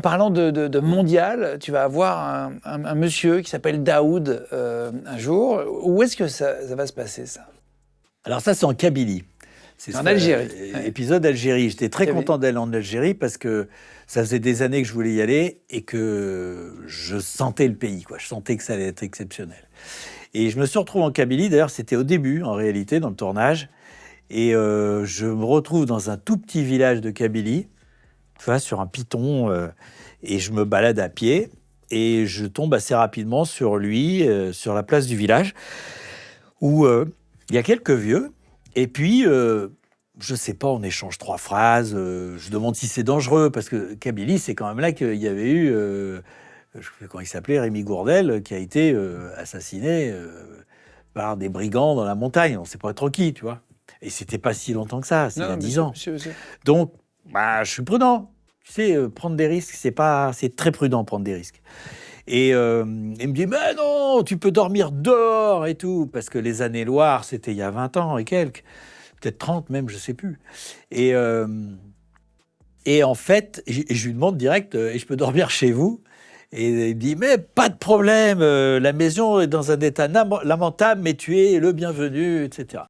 Parlant de mondial, tu vas avoir un monsieur qui s'appelle Daoud un jour. Où est-ce que ça va se passer, ça? Alors ça, c'est en Kabylie. C'est en Algérie. Épisode Algérie. J'étais très content d'aller en Algérie parce que ça faisait des années que je voulais y aller et que je sentais le pays, quoi. Je sentais que ça allait être exceptionnel. Et je me suis retrouvé en Kabylie. D'ailleurs, c'était au début, en réalité, dans le tournage. Et je me retrouve dans un tout petit village de Kabylie, tu vois, sur un piton, et je me balade à pied. Et je tombe assez rapidement sur lui, sur la place du village, où il y a quelques vieux. Et puis, je sais pas, on échange 3 phrases. Je demande si c'est dangereux, parce que Kabylie, c'est quand même là qu'il y avait eu, je sais pas comment il s'appelait, Rémi Gourdel, qui a été assassiné par des brigands dans la montagne. On sait pas trop qui, tu vois. Et c'était pas si longtemps que ça, c'est il y a 10 ans. Monsieur. Donc, je suis prudent. Tu sais, prendre des risques, c'est très prudent, prendre des risques. Et il me dit, mais non, tu peux dormir dehors et tout, parce que les années Loire, c'était il y a 20 ans et quelques, peut-être 30 même, je sais plus. Et en fait, je lui demande direct, et je peux dormir chez vous? Et il me dit, mais pas de problème, la maison est dans un état lamentable, mais tu es le bienvenu, etc.